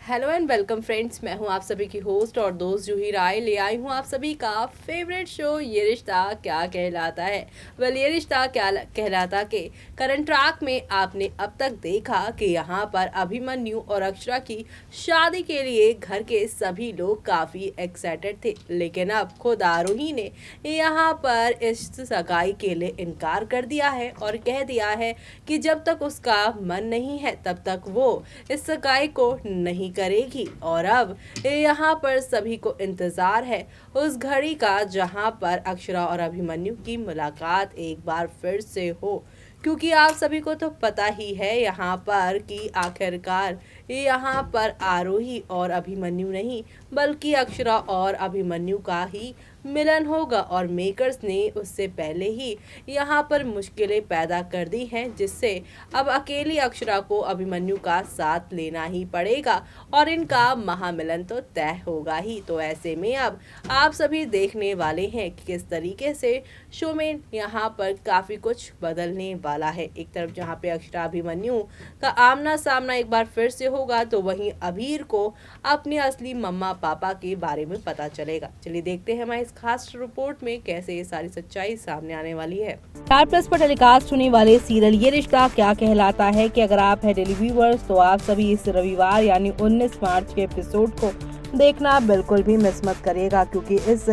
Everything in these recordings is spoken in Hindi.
हेलो एंड वेलकम फ्रेंड्स, मैं हूं आप सभी की होस्ट और दोस्त जूही राय। ले आई हूं आप सभी का फेवरेट शो ये रिश्ता क्या कहलाता है। ये रिश्ता क्या कहलाता के करंट ट्रैक में आपने अब तक देखा कि यहाँ पर अभिमन्यु और अक्षरा की शादी के लिए घर के सभी लोग काफ़ी एक्साइटेड थे, लेकिन अब खुद आरोही ने यहाँ पर इस सगाई के लिए इनकार कर दिया है और कह दिया है कि जब तक उसका मन नहीं है तब तक वो इस सगाई को नहीं करेगी। और अब यहाँ पर सभी को इंतजार है उस घड़ी का जहाँ पर अक्षरा और अभिमन्यु की मुलाकात एक बार फिर से हो, क्योंकि आप सभी को तो पता ही है यहाँ पर कि आखिरकार यहाँ पर आरोही और अभिमन्यु नहीं बल्कि अक्षरा और अभिमन्यु का ही मिलन होगा। और मेकर्स ने उससे पहले ही यहाँ पर मुश्किलें पैदा कर दी हैं, जिससे अब अकेली अक्षरा को अभिमन्यु का साथ लेना ही पड़ेगा और इनका महामिलन तो तय होगा ही। तो ऐसे में अब आप सभी देखने वाले हैं कि किस तरीके से शो में यहाँ पर काफ़ी कुछ बदलने वाला है। एक तरफ जहाँ पे अक्षरा अभिमन्यु का आमना सामना एक बार फिर से होगा, तो वहीं अभीर को अपने असली मम्मा पापा के बारे में पता चलेगा। चलिए देखते हैं हमारी इस खास रिपोर्ट में कैसे ये सारी सच्चाई सामने आने वाली है। स्टार प्लस पर टेलीकास्ट होने वाले सीरियल ये रिश्ता क्या कहलाता है कि अगर आप है डेली व्यूअर्स तो आप सभी इस रविवार यानी 19 मार्च के एपिसोड को देखना बिल्कुल भी मिस मत करिएगा, क्योंकि इस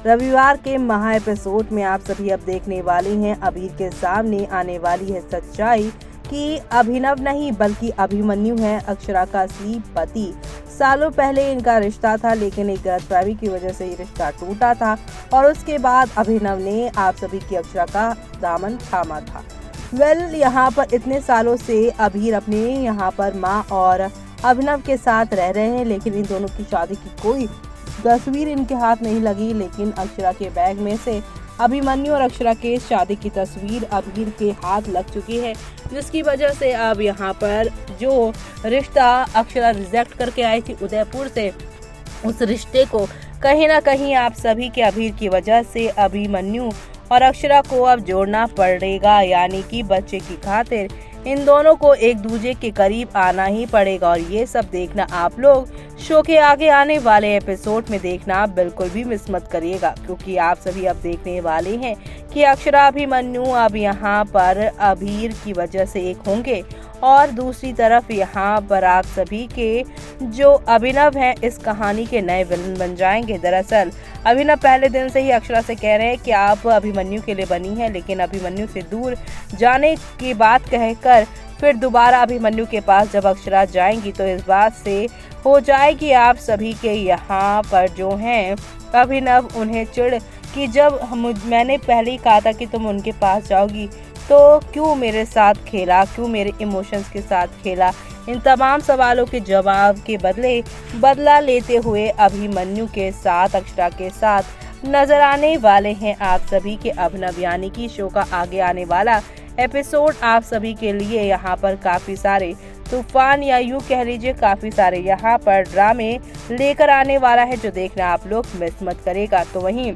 रविवार के महा एपिसोड में आप सभी अब देखने वाले हैं अबीर के सामने आने वाली है सच्चाई कि अभिनव नहीं बल्कि अभिमन्यु है अक्षरा का असली पति। सालों पहले इनका रिश्ता था, लेकिन एक गलतफहमी की वजह से ये रिश्ता टूटा था और उसके बाद अभिनव ने आप सभी की अक्षरा का दामन थामा था। यहाँ पर इतने सालों से अबीर अपने यहाँ पर माँ और अभिनव के साथ रह रहे हैं, लेकिन इन दोनों की शादी की कोई तस्वीर इनके हाथ नहीं लगी। लेकिन अक्षरा के बैग में से अभिमन्यु और अक्षरा के शादी की तस्वीर अबीर के हाथ लग चुकी है, जिसकी वजह से अब यहाँ पर जो रिश्ता अक्षरा रिजेक्ट करके आई थी उदयपुर से, उस रिश्ते को कहीं ना कहीं आप सभी के अबीर की वजह से अभिमन्यु और अक्षरा को अब जोड़ना पड़ेगा, यानी कि बच्चे की खातिर इन दोनों को एक दूसरे के करीब आना ही पड़ेगा। और ये सब देखना आप लोग शो के आगे आने वाले एपिसोड में देखना बिल्कुल भी मिस मत करिएगा, क्योंकि आप सभी अब देखने वाले हैं कि अक्षरा अभिमन्यु अब यहाँ पर अबीर की वजह से एक होंगे और दूसरी तरफ यहाँ पर आप सभी के जो अभिनव हैं इस कहानी के नए विलन बन जाएंगे। दरअसल अभिनव पहले दिन से ही अक्षरा से कह रहे हैं कि आप अभिमन्यु के लिए बनी हैं, लेकिन अभिमन्यु से दूर जाने की बात कहकर फिर दोबारा अभिमन्यु के पास जब अक्षरा जाएंगी तो इस बात से हो जाएगी आप सभी के यहाँ पर जो हैं अभिनव उन्हें चिढ़ कि जब मैंने पहले ही कहा था कि तुम उनके पास जाओगी तो क्यों मेरे साथ खेला, क्यों मेरे इमोशंस के साथ खेला। इन तमाम सवालों के जवाब के बदला लेते हुए अभिमन्यु के साथ अक्षरा के साथ नजर आने वाले हैं आप सभी के अभिनव, यानी कि शो का आगे आने वाला एपिसोड आप सभी के लिए यहाँ पर काफी सारे तूफान या यूँ कह लीजिए काफी सारे यहाँ पर ड्रामे लेकर आने वाला है, जो देखना आप लोग मिस मत करेगा। तो वहीं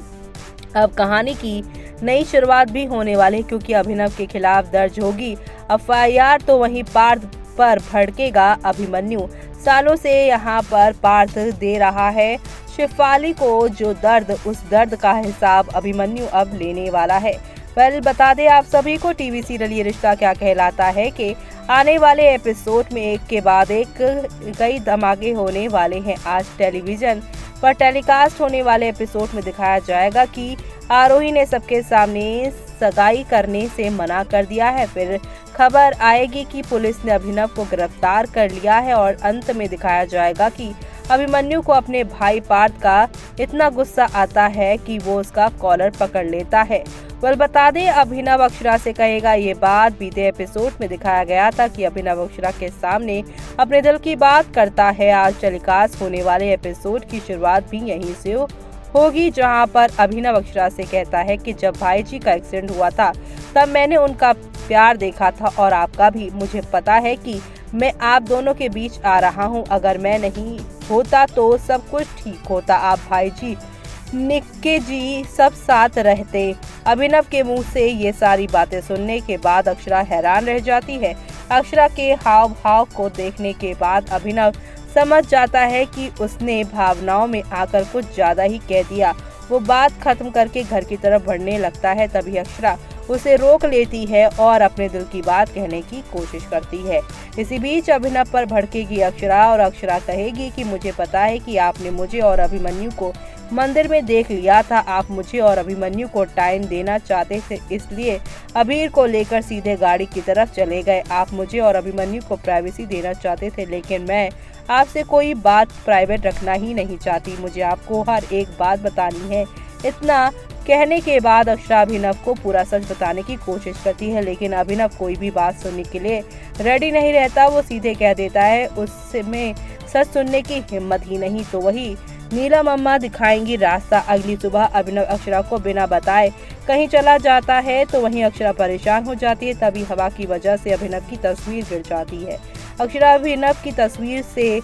अब कहानी की नई शुरुआत भी होने वाली, क्योंकि अभिनव के खिलाफ दर्ज होगी एफआईआर, तो वहीं पार्थ पर भड़केगा अभिमन्यु। सालों से यहाँ पर पार्थ दे रहा है शेफाली को जो दर्द, उस दर्द का हिसाब अभिमन्यु अब लेने वाला है। बता दें आप सभी को टीवी सीरियल ये रिश्ता क्या कहलाता है कि आने वाले एपिसोड में एक के बाद एक कई धमाके होने वाले हैं। आज टेलीविजन पर टेलीकास्ट होने वाले एपिसोड में दिखाया जाएगा कि आरोही ने सबके सामने सगाई करने से मना कर दिया है। फिर खबर आएगी कि पुलिस ने अभिनव को गिरफ्तार कर लिया है और अंत में दिखाया जाएगा कि अभिमन्यु को अपने भाई पार्थ का इतना गुस्सा आता है कि वो उसका कॉलर पकड़ लेता है। बता दें अभिनव अक्षरा से कहेगा ये बात। बीते एपिसोड में दिखाया गया था कि अभिनव अक्षरा के सामने अपने दिल की बात करता है। आज टेलीकास्ट होने वाले एपिसोड की शुरुआत भी यहीं से होगी, जहां पर अभिनव अक्षरा से कहता है कि जब भाई जी का एक्सीडेंट हुआ था तब मैंने उनका प्यार देखा था और आपका भी। मुझे पता है कि मैं आप दोनों के बीच आ रहा हूं, अगर मैं नहीं होता तो सब कुछ ठीक होता। आप भाई जी, निक्के जी सब साथ रहते। अभिनव के मुंह से ये सारी बातें सुनने के बाद अक्षरा हैरान रह जाती है। अक्षरा के हाव भाव को देखने के बाद अभिनव समझ जाता है कि उसने भावनाओं में आकर कुछ ज्यादा ही कह दिया। वो बात खत्म करके घर की तरफ बढ़ने लगता है, तभी अक्षरा उसे रोक लेती है और अपने दिल की बात कहने की कोशिश करती है। इसी बीच अभिनव पर भड़केगी अक्षरा और अक्षरा कहेगी कि मुझे पता है कि आपने मुझे और अभिमन्यु को मंदिर में देख लिया था। आप मुझे और अभिमन्यु को टाइम देना चाहते थे, इसलिए अबीर को लेकर सीधे गाड़ी की तरफ चले गए। आप मुझे और अभिमन्यु को प्राइवेसी देना चाहते थे, लेकिन मैं आपसे कोई बात प्राइवेट रखना ही नहीं चाहती। मुझे आपको हर एक बात बतानी है। इतना कहने के बाद अक्षरा अभिनव को पूरा सच बताने की कोशिश करती है, लेकिन अभिनव कोई भी बात सुनने के लिए रेडी नहीं रहता। वो सीधे कह देता है उसमें सच सुनने की हिम्मत ही नहीं। तो वही नीलम अम्मा दिखाएंगी रास्ता। अगली सुबह अभिनव अक्षरा को बिना बताए कहीं चला जाता है, तो वहीं अक्षरा परेशान हो जाती है। तभी हवा की वजह से अभिनव की तस्वीर गिर जाती है। अक्षरा अभिनव की तस्वीर से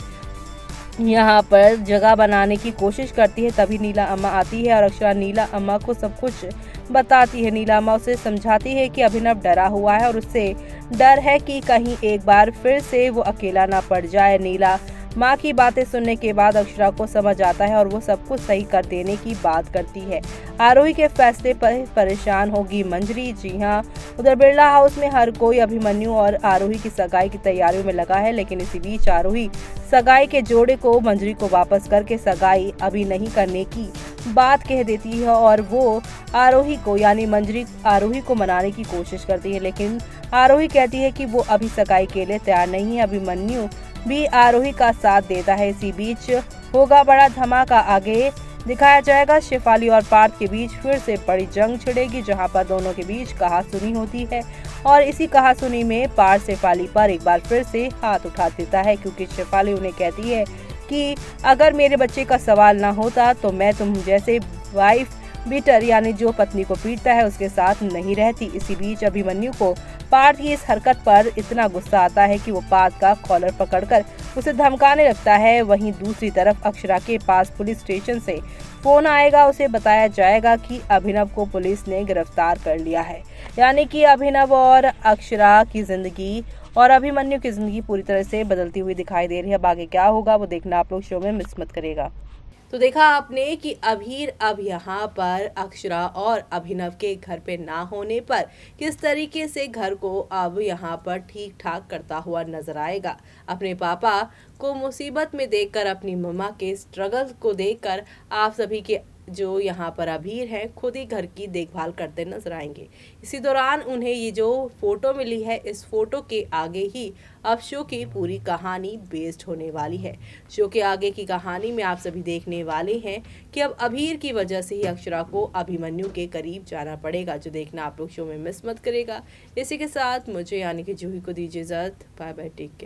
यहाँ पर जगह बनाने की कोशिश करती है, तभी नीला अम्मा आती है और अक्षरा नीला अम्मा को सब कुछ बताती है। नीला अम्मा उसे समझाती है कि अभिनव डरा हुआ है और उससे डर है कि कहीं एक बार फिर से वो अकेला ना पड़ जाए। नीला माँ की बातें सुनने के बाद अक्षरा को समझ आता है और वो सब कुछ सही कर देने की बात करती है। आरोही के फैसले पर परेशान होगी मंजरी। जी हाँ, उधर बिरला हाउस में हर कोई अभिमन्यु और आरोही की सगाई की तैयारियों में लगा है, लेकिन इसी बीच आरोही सगाई के जोड़े को मंजरी को वापस करके सगाई अभी नहीं करने की बात कह देती है और वो आरोही को यानी मंजरी आरोही को मनाने की कोशिश करती है, लेकिन आरोही कहती है कि वो अभी सगाई के लिए तैयार नहीं है। अभिमन्यु भी आरोही का साथ देता है। इसी बीच होगा बड़ा धमाका। आगे दिखाया जाएगा शेफाली और पार्थ के बीच फिर से बड़ी जंग छिड़ेगी, जहां पर दोनों के बीच कहासुनी होती है और इसी कहासुनी में पार्थ शेफाली पर एक बार फिर से हाथ उठा देता है, क्योंकि शेफाली उन्हें कहती है कि अगर मेरे बच्चे का सवाल ना होता तो मैं तुम जैसे वाइफ बीटर यानी जो पत्नी को पीटता है उसके साथ नहीं रहती। इसी बीच अभिमन्यु को पार्थ की इस हरकत पर इतना गुस्सा आता है कि वो पार्थ का कॉलर पकड़कर उसे धमकाने लगता है। वहीं दूसरी तरफ अक्षरा के पास पुलिस स्टेशन से फोन आएगा। उसे बताया जाएगा कि अभिनव को पुलिस ने गिरफ्तार कर लिया है, यानी कि अभिनव और अक्षरा की जिंदगी और अभिमन्यु की जिंदगी पूरी तरह से बदलती हुई दिखाई दे रही है। अब आगे क्या होगा वो देखना आप लोग शो में मिस मत करेगा। तो देखा आपने कि अभीर अब यहाँ पर अक्षरा और अभिनव के घर पे ना होने पर किस तरीके से घर को अब यहाँ पर ठीक ठाक करता हुआ नजर आएगा। अपने पापा को मुसीबत में देखकर, अपनी मम्मा के स्ट्रगल को देखकर आप सभी के जो यहाँ पर अभीर हैं खुद ही घर की देखभाल करते नजर आएंगे। इसी दौरान उन्हें ये जो फोटो मिली है, इस फोटो के आगे ही अब शो की पूरी कहानी बेस्ड होने वाली है। शो के आगे की कहानी में आप सभी देखने वाले हैं कि अब अभीर की वजह से ही अक्षरा को अभिमन्यु के करीब जाना पड़ेगा, जो देखना आप लोग शो में मिस मत करेगा। इसी के साथ मुझे यानी कि जूही को दीजिए इजाजत। Bye bye, take care.